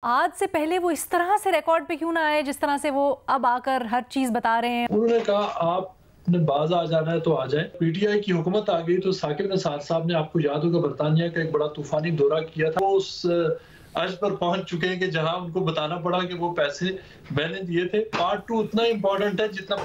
आज से पहले वो इस तरह से रिकॉर्ड पे क्यों ना आए जिस तरह से वो अब आकर हर चीज बता रहे हैं। उन्होंने कहा आपने बाज आ जाना है तो आ जाए। पीटीआई की हुकूमत आ गई तो साकिब निसार साहब ने, आपको याद होगा, बरतानिया का एक बड़ा तूफानी दौरा किया था। वो उस अर्ज पर पहुंच चुके हैं कि जहां उनको बताना पड़ा कि वो पैसे मैंने दिए थे। पार्ट 2 उतना इंपॉर्टेंट है जितना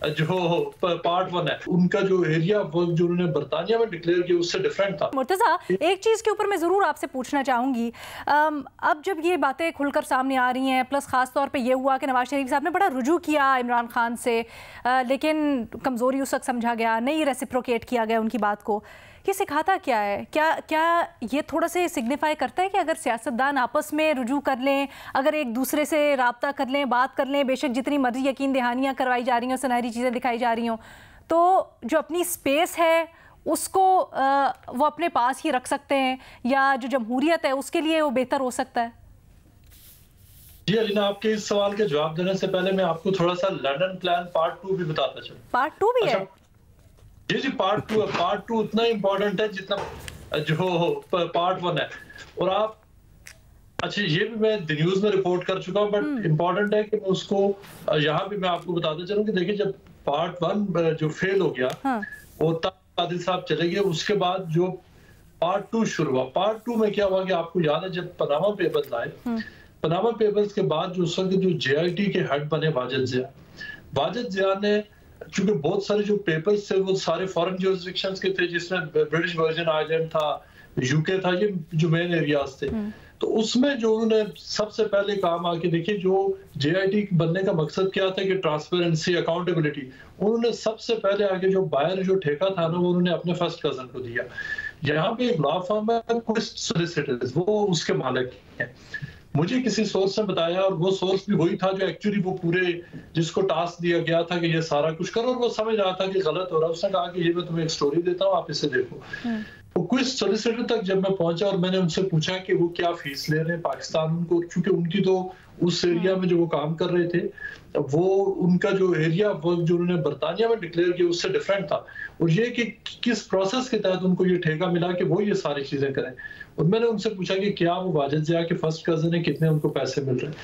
जो पार्ट 1 है। उनका जो एरिया वर्क जो उन्होंने बरतानिया में डिक्लेयर किया उससे डिफरेंट था। मुर्तजा, एक चीज़ के ऊपर मैं ज़रूर आपसे पूछना चाहूँगी। अब जब ये बातें खुलकर सामने आ रही हैं, प्लस ख़ास तौर पे ये हुआ कि नवाज शरीफ साहब ने बड़ा रुजू किया इमरान खान से, लेकिन कमज़ोरी उस वक्त समझा गया, नहीं रेसिप्रोकेट किया गया उनकी बात को। ये सिखाता क्या है? क्या ये थोड़ा से सिग्निफाई करता है कि अगर सियासतदान आपस में रुजू कर लें, अगर एक दूसरे से रब्ता कर लें, बात कर लें, बेशक जितनी मर्जी यकीन दहानियाँ करवाई जा रही हों, सुनहरी चीज़ें दिखाई जा रही हों, तो जो अपनी स्पेस है उसको वो अपने पास ही रख सकते हैं, या जो जमहूरियत है उसके लिए वो बेहतर हो सकता है? जी अलीना, आपके इस सवाल के जवाब देने से पहले मैं आपको थोड़ा सा लंदन प्लान पार्ट 2 भी बताता चलूं। पार्ट 2 भी है? जी पार्ट 2 है। पार्ट 2 उतना इंपॉर्टेंट है जितना जो पार्ट 1 है। और आप, अच्छा, ये भी मैं द न्यूज में रिपोर्ट कर चुका हूँ, बट इम्पोर्टेंट है कि मैं उसको यहाँ भी मैं आपको बताते चलूं कि देखिए, जब पार्ट 1 जो फेल हो गया, हाँ। और तब आदिल साहब चले गए, उसके बाद जो पार्ट 2 शुरू हुआ। पार्ट 2 में क्या हुआ कि आपको याद है, जब पनामा पेपर्स आए, पनामा पेपर्स के बाद जो उस वक्त जो जेआईटी के हेड बने वाजिद जिया ने, चूंकि बहुत सारे जो पेपर्स थे वो सारे फॉरेन ज्यूरिसडिक्शंस के थे, जिसमें ब्रिटिश वर्जिन आइलैंड था, यूके था, ये जो मेन एरियाज थे। तो उसमें जो उन्होंने सबसे पहले काम आके देखिए, जो जेआईटी बनने का मकसद क्या था कि ट्रांसपेरेंसी, अकाउंटेबिलिटी। उन्होंने सबसे पहले आगे जो बायर जो ठेका था ना, वो उन्होंने अपने फर्स्ट कजन को दिया। यहाँ पे एक लॉ फर्म है क्विस्ट सॉलिसिटर्स, वो उसके मालिक हैं। मुझे किसी सोर्स ने बताया, और वो सोर्स भी वही था जो एक्चुअली वो पूरे जिसको टास्क दिया गया था कि ये सारा कुछ करो, और वो समझ रहा था कि गलत हो रहा है। उसने कहा कि ये मैं तुम्हें एक स्टोरी देता हूँ, आप इसे देखो। तो क्विस्ट सॉलिसिटर तक जब मैं पहुंचा और मैंने उनसे पूछा कि वो क्या फीस ले रहे हैं पाकिस्तान उनको, क्योंकि उनकी तो उस एरिया में जो वो काम कर रहे थे, वो उनका जो एरिया वर्क जो उन्होंने बरतानिया में डिक्लेयर किया उससे डिफरेंट था। और ये कि किस प्रोसेस के तहत उनको ये ठेका मिला कि वो ये सारी चीजें करें। और मैंने उनसे पूछा कि क्या वो वाजिद जिया के फर्स्ट कजन है, कितने उनको पैसे मिल रहे हैं।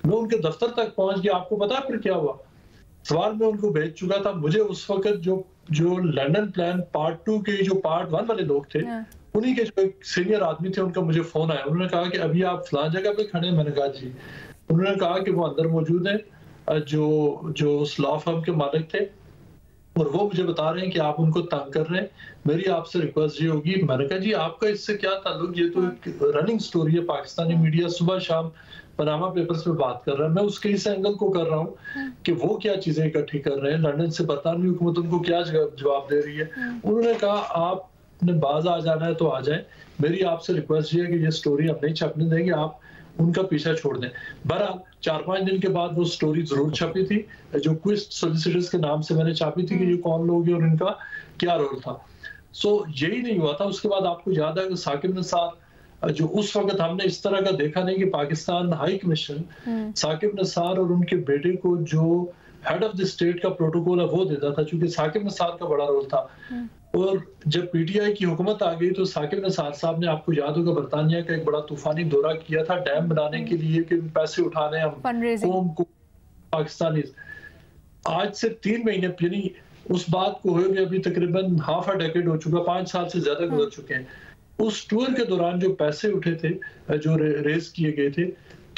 मैं उनके दफ्तर तक पहुंच गया। आपको पता है फिर क्या हुआ? सवाल मैं उनको भेज चुका था। मुझे उस वक्त जो लंदन प्लान पार्ट 2 के जो पार्ट 1 वाले लोग थे, उन्हीं के जो एक सीनियर आदमी थे, उनका मुझे फोन आया। उन्होंने कहा कि अभी आप फलां जगह पे खड़े हैं। मैंने कहा जी। उन्होंने कहा कि वो अंदर मौजूद है, जो उस लॉ फर्म के मालिक थे, और वो मुझे बता रहे हैं कि आप उनको तंग कर रहे हैं। मेरी आपसे रिक्वेस्ट ये होगी। मैंने कहा जी, आपका इससे क्या ताल्लुक? ये तो एक रनिंग स्टोरी है, पाकिस्तानी मीडिया सुबह शाम पनामा पेपर्स पे बात कर रहा है। मैं उसके इस एंगल को कर रहा हूँ कि वो क्या चीजें इकट्ठी कर रहे हैं, लंदन से बरतानवी हुकूमत उनको क्या जवाब दे रही है। उन्होंने कहा आपने बाज आ जाना है तो आ जाए। मेरी आपसे रिक्वेस्ट ये है कि ये स्टोरी हम नहीं छपने देंगे, आप उनका पीछा छोड़ दें। बहरहाल 4-5 दिन के बाद वो स्टोरी जरूर छपी थी, जो क्विस्ट सॉलिसिटर्स के नाम से मैंने छापी थी कि ये कौन लोग हैं और इनका क्या रोल था। सो यही नहीं हुआ था। उसके बाद आपको याद है कि साकिब निसार, जो उस वक्त हमने इस तरह का देखा नहीं कि पाकिस्तान हाई कमीशन साकिब निसार और उनके बेटे को जो हेड ऑफ द स्टेट का प्रोटोकॉल है वो देता था, क्योंकि साकिब निसार का बड़ा रोल था। और जब पीटीआई की हुकूमत आ गई तो साकिब निसार साहब ने, आपको याद होगा, बरतानिया का एक बड़ा तूफानी दौरा किया था डैम बनाने के लिए कि पैसे उठाने हम कौम को पाकिस्तानी। आज से 3 महीने यानी उस बात को हुए अभी तकरीबन हाफ अ डेकेड हो चुका, 5 साल से ज्यादा गुजर चुके हैं। उस टूर के दौरान जो पैसे उठे थे, जो रेज किए गए थे,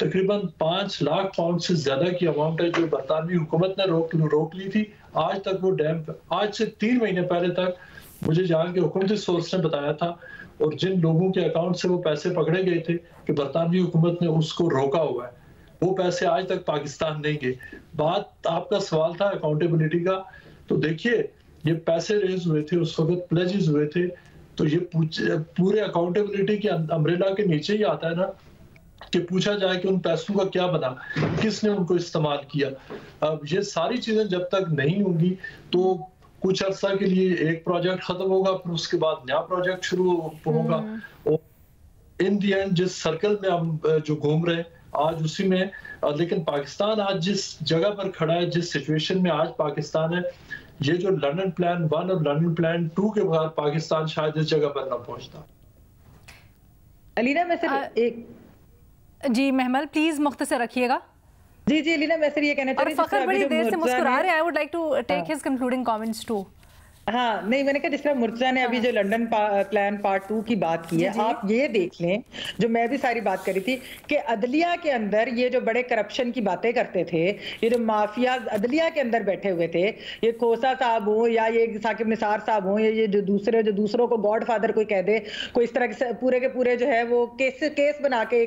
तकरीबन 5 लाख पाउंड से ज्यादा की अमाउंट है जो बरतानवी हुकूमत ने रोक ली थी। आज तक वो डैम, आज से 3 महीने पहले तक, मुझे जहाँ के हुकूमती सोर्स ने बताया था, और जिन लोगों के अकाउंट से वो पैसे पकड़े गए थे, कि बरतानवी हुकूमत ने उसको रोका हुआ है। वो पैसे आज तक पाकिस्तान नहीं गए। बात, आपका सवाल था अकाउंटेबिलिटी का, तो देखिए ये पैसे रेज हुए थे उस वक्त, प्लेजेस हुए थे, तो ये पूरे अकाउंटेबिलिटी के अम्ब्रेला के नीचे ही आता है ना, कि पूछा जाए कि उन पैसों का क्या बना, किसने उनको इस्तेमाल किया। अब ये सारी चीजें जब तक नहीं होंगी तो कुछ अर्सा के लिए एक प्रोजेक्ट खत्म होगा, फिर उसके बाद नया प्रोजेक्ट शुरू होगा, और इन दी एंड जिस सर्कल में हम जो घूम रहे हैं आज उसी में। लेकिन पाकिस्तान आज जिस जगह पर खड़ा है, जिस सिचुएशन में आज पाकिस्तान है, ये जो लंदन प्लान 1 और लंदन प्लान 2 के बाद पाकिस्तान शायद इस जगह पर ना पहुंचता। अलीना, मैं सिर्फ एक जी महमल प्लीज मुख्तसर रखिएगा। जी लीना, मैं सिर्फ ये कहना चाह रही थी, फखर बड़ी देर से मुस्कुरा रहे हैं, I would like to take his concluding comments too. हाँ नहीं, मैंने कहा जिस तरह मुर्तजा ने अभी जो लंदन प्लान पार्ट 2 की बात की है, आप ये देख लें, जो मैं भी सारी बात करी थी कि अदलिया के अंदर ये जो बड़े करप्शन की बातें करते थे, ये जो माफिया अदलिया के अंदर बैठे हुए थे, ये खोसा साहब हो या ये साकिब निसार साहब हो, ये जो दूसरों को गॉड फादर कोई कह दे, कोई इस तरह के पूरे जो है वो केस बना के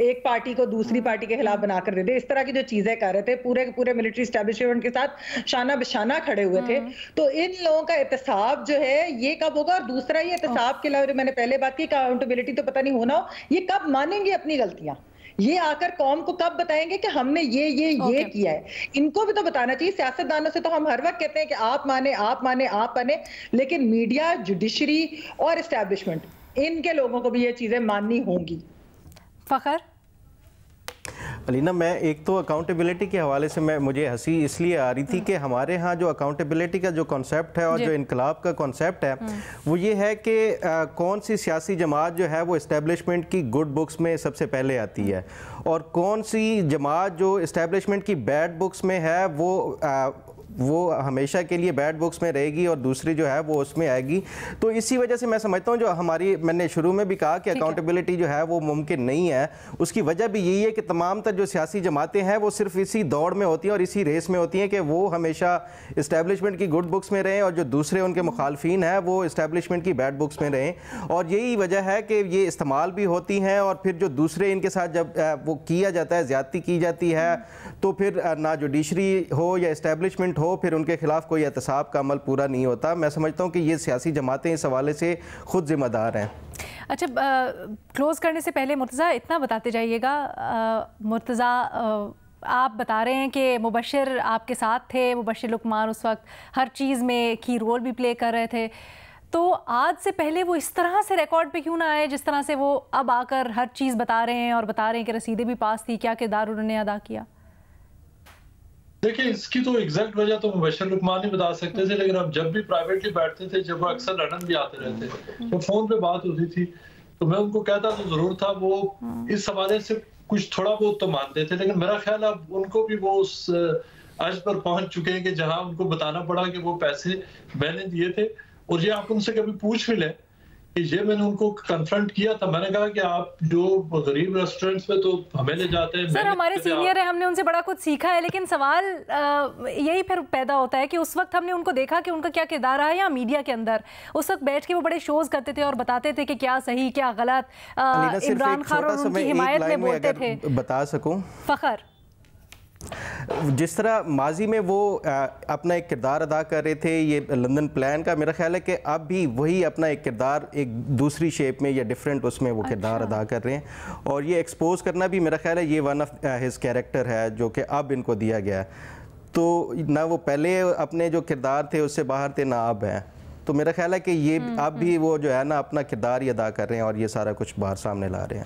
एक पार्टी को दूसरी पार्टी के खिलाफ बना कर दे दे, इस तरह की जो चीजें कर रहे थे, पूरे मिलिट्री एस्टेब्लिशमेंट के साथ शाना बिशाना खड़े हुए थे। तो इन लोगों का एहतसाब जो है ये कब होगा? और दूसरा ये एहतसाब के अलावा मैंने पहले बात की, अकाउंटेबिलिटी तो पता नहीं होना हो, ये कब मानेंगे अपनी गलतियां? ये आकर कौम को कब बताएंगे कि हमने ये किया है? इनको भी तो बताना चाहिए। सियासतदानों से तो हम हर वक्त कहते हैं कि आप माने, लेकिन मीडिया, जुडिशरी और एस्टेब्लिशमेंट, इनके लोगों को भी ये चीजें माननी होंगी। फखर अलीना, मैं एक तो अकाउंटेबिलिटी के हवाले से मुझे हंसी इसलिए आ रही थी कि हमारे यहाँ जो अकाउंटेबिलिटी का जो कॉन्सेप्ट है और जो इनकलाब का कॉन्सेप्ट है वो ये है कि कौन सी सियासी जमात जो है वो इस्टेब्लिशमेंट की गुड बुक्स में सबसे पहले आती है और कौन सी जमात जो इस्टेब्लिशमेंट की बैड बुक्स में है वो हमेशा के लिए बैड बुक्स में रहेगी और दूसरी जो है वो उसमें आएगी। तो इसी वजह से मैं समझता हूँ जो मैंने शुरू में भी कहा कि अकाउंटेबिलिटी जो है वो मुमकिन नहीं है। उसकी वजह भी यही है कि तमाम तर जो सियासी जमातें हैं वो सिर्फ इसी दौड़ में होती हैं और इसी रेस में होती हैं कि वो हमेशा इस्टेब्लिशमेंट की गुड बुक्स में रहें और जो दूसरे उनके मुखालफिन हैं वो इस्टेब्लिशमेंट की बैड बुक्स में रहें। और यही वजह है कि ये इस्तेमाल भी होती हैं और फिर जो दूसरे इनके साथ जब वो किया जाता है, ज़्यादती की जाती है, तो फिर ना जुडिशरी हो या इस्टेब्लिशमेंट हो, फिर उनके खिलाफ कोई एहतसाब का अमल पूरा नहीं होता। मैं समझता हूँ कि ये सियासी जमातें इस हवाले से खुद जिम्मेदार हैं। अच्छा, क्लोज करने से पहले मुर्तज़ा इतना बताते जाइएगा, मुर्तज़ा आप बता रहे हैं कि मुबशिर आपके साथ थे, मुबशिर लुकमान उस वक्त हर चीज़ में की रोल भी प्ले कर रहे थे, तो आज से पहले वो इस तरह से रिकॉर्ड पे क्यों ना आए जिस तरह से वो अब आकर हर चीज़ बता रहे हैं और बता रहे हैं कि रसीदें भी पास थी, क्या किरदार उन्होंने अदा किया? देखिए, इसकी तो एग्जैक्ट वजह तो मुबशिर लुकमान ही बता सकते थे, लेकिन हम जब भी प्राइवेटली बैठते थे, जब वो अक्सर लंदन भी आते रहते तो फोन पे बात होती थी तो मैं उनको कहता तो जरूर था, वो इस हवाले से कुछ थोड़ा बहुत तो मानते थे, लेकिन मेरा ख्याल अब उनको भी वो उस अर्ज पर पहुंच चुके हैं कि जहां उनको बताना पड़ा कि वो पैसे मैंने दिए थे। और ये आप उनसे कभी पूछ भी लें कि ये मैंने उनको कन्फ्रंट किया था, मैंने कहा कि आप जो गरीब रेस्टोरेंट्स में तो हमें ले जाते हैं। सर हमारे सीनियर है, हमने उनसे बड़ा कुछ सीखा है, लेकिन सवाल यही फिर पैदा होता है कि उस वक्त हमने उनको देखा कि उनका क्या किरदार रहा है या मीडिया के अंदर उस वक्त बैठ के वो बड़े शोज करते थे और बताते थे कि क्या सही क्या गलत, इमरान खान और उनकी हिमायत में बोलते थे। बता सकूं फखर, जिस तरह माजी में वो अपना एक किरदार अदा कर रहे थे ये लंदन प्लान का, मेरा ख्याल है कि अब भी वही अपना एक किरदार एक दूसरी शेप में या डिफरेंट उसमें वो किरदार अदा कर रहे हैं और ये एक्सपोज करना भी मेरा ख्याल है ये वन ऑफ हिज कैरेक्टर है जो कि अब इनको दिया गया है। तो ना वो पहले अपने जो किरदार थे उससे बाहर थे ना अब हैं, तो मेरा ख्याल है कि ये अब भी वो जो है ना अपना किरदार ही अदा कर रहे हैं और ये सारा कुछ बाहर सामने ला रहे हैं।